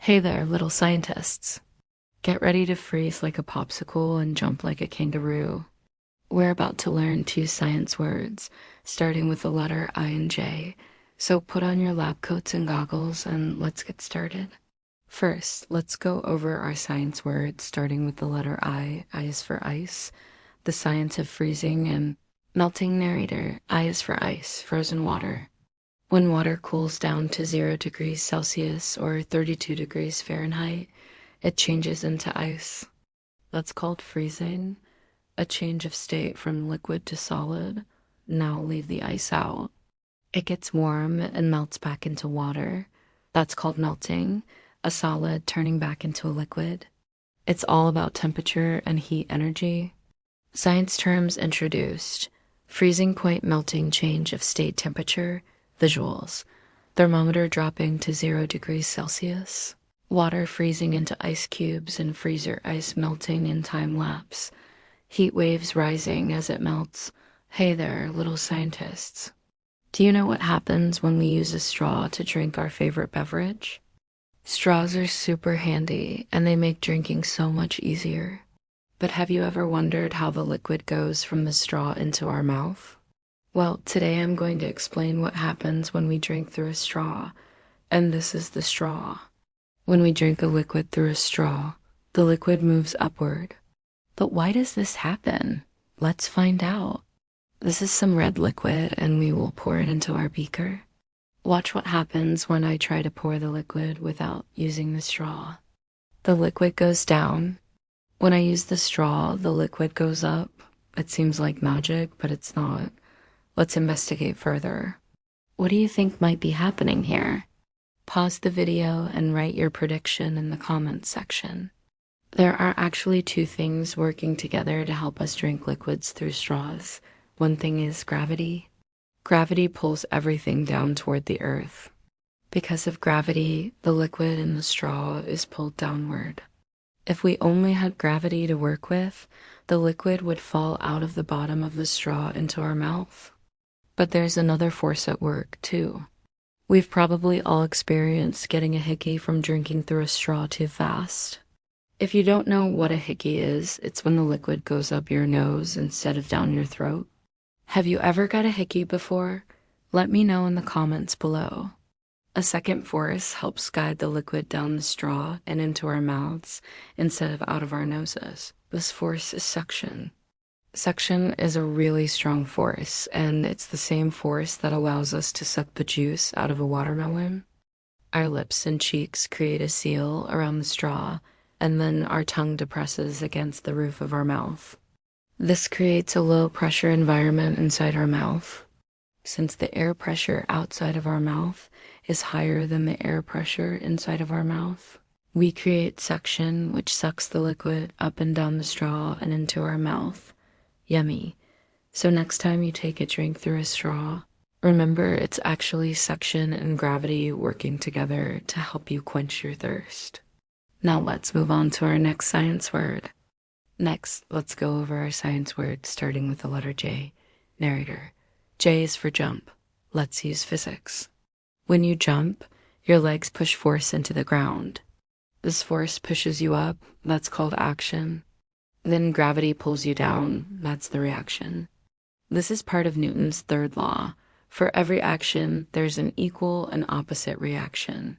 Hey there, little scientists. Get ready to freeze like a popsicle and jump like a kangaroo. We're about to learn two science words, starting with the letter I and J. So put on your lab coats and goggles and let's get started. First, let's go over our science words, starting with the letter I. I is for ice, the science of freezing and melting. Narrator. I is for ice, frozen water. When water cools down to 0 degrees Celsius or 32 degrees Fahrenheit, it changes into ice. That's called freezing, a change of state from liquid to solid. Now leave the ice out. It gets warm and melts back into water. That's called melting, a solid turning back into a liquid. It's all about temperature and heat energy. Science terms introduced: freezing point, melting, change of state, temperature. Visuals: thermometer dropping to 0 degrees Celsius, water freezing into ice cubes, and freezer ice melting in time lapse, heat waves rising as it melts. Hey there, little scientists. Do you know what happens when we use a straw to drink our favorite beverage? Straws are super handy and they make drinking so much easier. But have you ever wondered how the liquid goes from the straw into our mouth? Well, today I'm going to explain what happens when we drink through a straw, and this is the straw. When we drink a liquid through a straw, the liquid moves upward. But why does this happen? Let's find out. This is some red liquid, and we will pour it into our beaker. Watch what happens when I try to pour the liquid without using the straw. The liquid goes down. When I use the straw, the liquid goes up. It seems like magic, but it's not. Let's investigate further. What do you think might be happening here? Pause the video and write your prediction in the comments section. There are actually two things working together to help us drink liquids through straws. One thing is gravity. Gravity pulls everything down toward the earth. Because of gravity, the liquid in the straw is pulled downward. If we only had gravity to work with, the liquid would fall out of the bottom of the straw into our mouth. But there's another force at work, too. We've probably all experienced getting a hickey from drinking through a straw too fast. If you don't know what a hickey is, it's when the liquid goes up your nose instead of down your throat. Have you ever got a hickey before? Let me know in the comments below. A second force helps guide the liquid down the straw and into our mouths instead of out of our noses. This force is suction. Suction is a really strong force, and it's the same force that allows us to suck the juice out of a watermelon. Our lips and cheeks create a seal around the straw, and then our tongue depresses against the roof of our mouth. This creates a low-pressure environment inside our mouth. Since the air pressure outside of our mouth is higher than the air pressure inside of our mouth, we create suction, which sucks the liquid up and down the straw and into our mouth. Yummy. So next time you take a drink through a straw, remember it's actually suction and gravity working together to help you quench your thirst. Now let's move on to our next science word. Next, let's go over our science word starting with the letter J. Narrator. J is for jump. Let's use physics. When you jump, your legs push force into the ground. This force pushes you up. That's called action. Then gravity pulls you down. That's the reaction. This is part of Newton's third law. For every action, there's an equal and opposite reaction.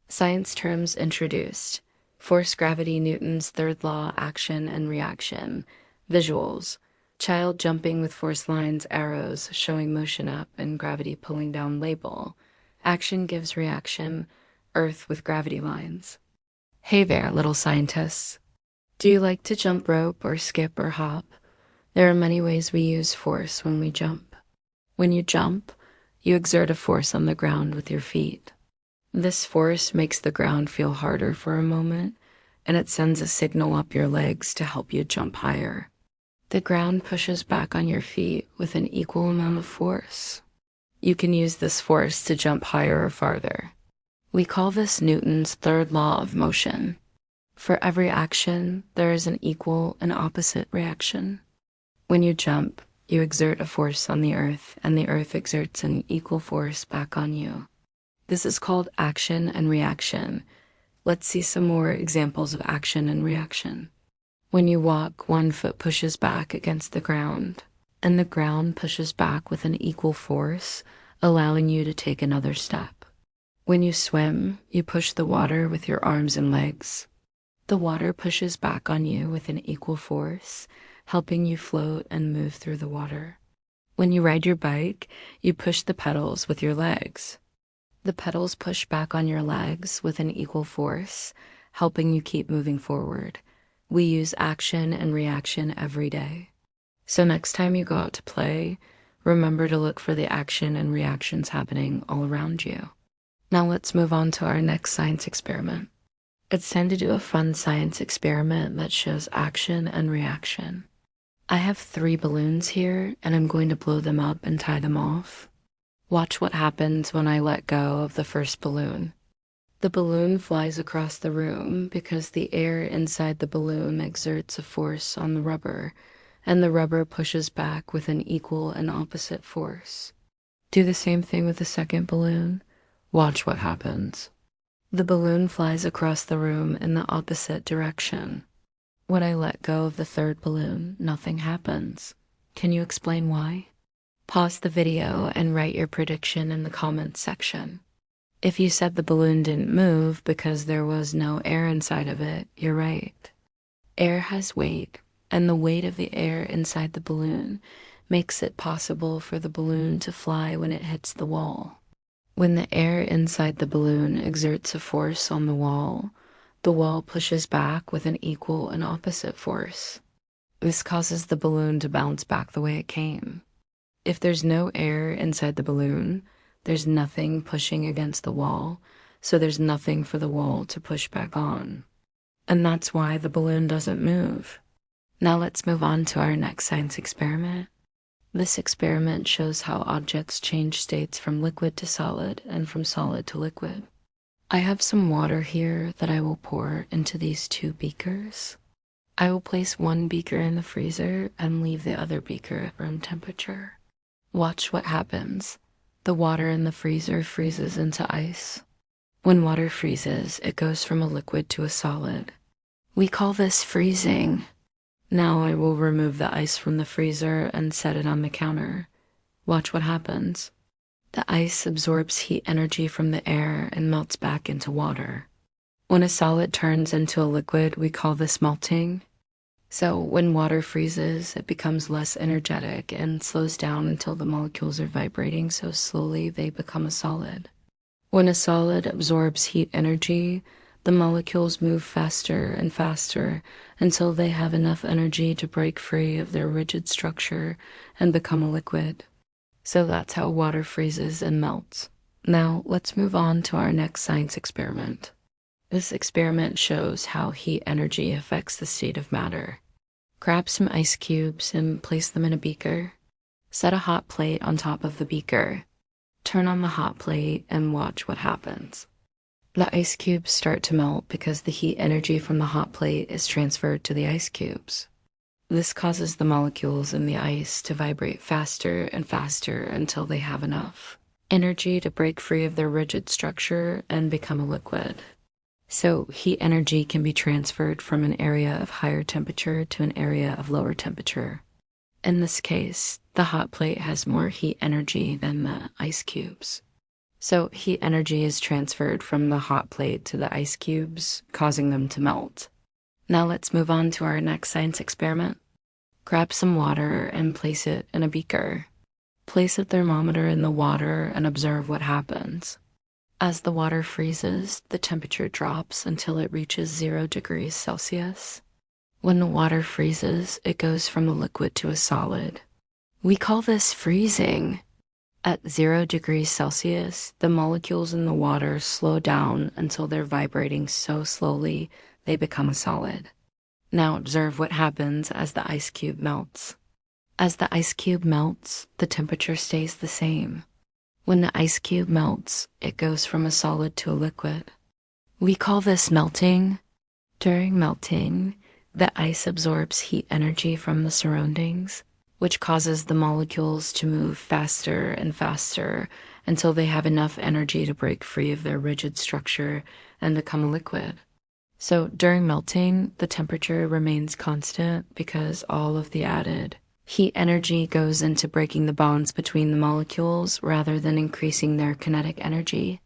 Science terms introduced: force, gravity, Newton's third law, action and reaction. Visuals: child jumping with force lines, arrows showing motion up, and gravity pulling down, label. Action gives reaction, earth with gravity lines. Hey there, little scientists. Do you like to jump rope or skip or hop? There are many ways we use force when we jump. When you jump, you exert a force on the ground with your feet. This force makes the ground feel harder for a moment, and it sends a signal up your legs to help you jump higher. The ground pushes back on your feet with an equal amount of force. You can use this force to jump higher or farther. We call this Newton's third law of motion. For every action, there is an equal and opposite reaction. When you jump, you exert a force on the earth, and the earth exerts an equal force back on you. This is called action and reaction. Let's see some more examples of action and reaction. When you walk, one foot pushes back against the ground, and the ground pushes back with an equal force, allowing you to take another step. When you swim, you push the water with your arms and legs. The water pushes back on you with an equal force, helping you float and move through the water. When you ride your bike, you push the pedals with your legs. The pedals push back on your legs with an equal force, helping you keep moving forward. We use action and reaction every day. So next time you go out to play, remember to look for the action and reactions happening all around you. Now let's move on to our next science experiment. It's time to do a fun science experiment that shows action and reaction. I have 3 balloons here, and I'm going to blow them up and tie them off. Watch what happens when I let go of the first balloon. The balloon flies across the room because the air inside the balloon exerts a force on the rubber, and the rubber pushes back with an equal and opposite force. Do the same thing with the second balloon. Watch what happens. The balloon flies across the room in the opposite direction. When I let go of the third balloon, nothing happens. Can you explain why? Pause the video and write your prediction in the comments section. If you said the balloon didn't move because there was no air inside of it, you're right. Air has weight, and the weight of the air inside the balloon makes it possible for the balloon to fly when it hits the wall. When the air inside the balloon exerts a force on the wall pushes back with an equal and opposite force. This causes the balloon to bounce back the way it came. If there's no air inside the balloon, there's nothing pushing against the wall, so there's nothing for the wall to push back on. And that's why the balloon doesn't move. Now let's move on to our next science experiment. This experiment shows how objects change states from liquid to solid and from solid to liquid. I have some water here that I will pour into these 2 beakers. I will place one beaker in the freezer and leave the other beaker at room temperature. Watch what happens. The water in the freezer freezes into ice. When water freezes, it goes from a liquid to a solid. We call this freezing. Now I will remove the ice from the freezer and set it on the counter. Watch what happens. The ice absorbs heat energy from the air and melts back into water. When a solid turns into a liquid, we call this melting. So when water freezes, it becomes less energetic and slows down until the molecules are vibrating so slowly they become a solid. When a solid absorbs heat energy, the molecules move faster and faster until they have enough energy to break free of their rigid structure and become a liquid. So that's how water freezes and melts. Now let's move on to our next science experiment. This experiment shows how heat energy affects the state of matter. Grab some ice cubes and place them in a beaker. Set a hot plate on top of the beaker. Turn on the hot plate and watch what happens. The ice cubes start to melt because the heat energy from the hot plate is transferred to the ice cubes. This causes the molecules in the ice to vibrate faster and faster until they have enough energy to break free of their rigid structure and become a liquid. So heat energy can be transferred from an area of higher temperature to an area of lower temperature. In this case, the hot plate has more heat energy than the ice cubes. So heat energy is transferred from the hot plate to the ice cubes, causing them to melt. Now let's move on to our next science experiment. Grab some water and place it in a beaker. Place a thermometer in the water and observe what happens. As the water freezes, the temperature drops until it reaches 0 degrees Celsius. When the water freezes, it goes from a liquid to a solid. We call this freezing. At 0 degrees Celsius, the molecules in the water slow down until they're vibrating so slowly they become a solid. Now observe what happens as the ice cube melts. As the ice cube melts, the temperature stays the same. When the ice cube melts, it goes from a solid to a liquid. We call this melting. During melting, the ice absorbs heat energy from the surroundings, which causes the molecules to move faster and faster until they have enough energy to break free of their rigid structure and become a liquid. So during melting, the temperature remains constant because all of the added heat energy goes into breaking the bonds between the molecules rather than increasing their kinetic energy.